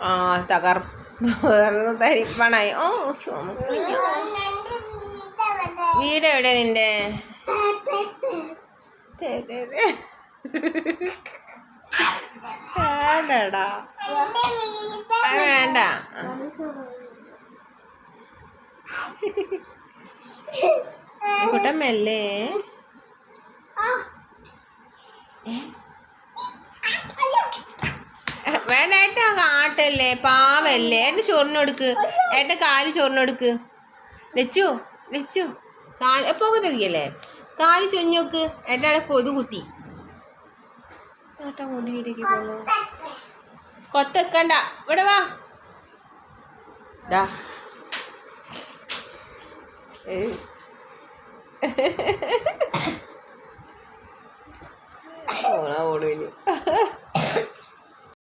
ആ തരിപ്പണായി. ഓ വീട് എവിടെ നിന്റെ? വേണ്ടടാ വേണ്ട. കുട്ടമ്മല്ലേ വേണ്ട ഏട്ടാ, കാട്ടല്ലേ, പാവല്ലേ. ഏട്ടൻ ചോറിന് കൊടുക്ക്, ഏട്ടൻ കാല് ചോറിന് കൊടുക്ക്. ലച്ചു ലച്ചു കാല് പോകത്തിരിക്കല്ലേ, കാല് ചൊഞ്ഞോക്ക്. ഏട്ടാടെ കൊതു കുത്തി. ഏട്ടാ കൊണ്ടിലേക്ക് പോന്നു. കൊത്തക്കണ്ട, ഇവിടെ വാ. ഓടാ ഓടുവിന്.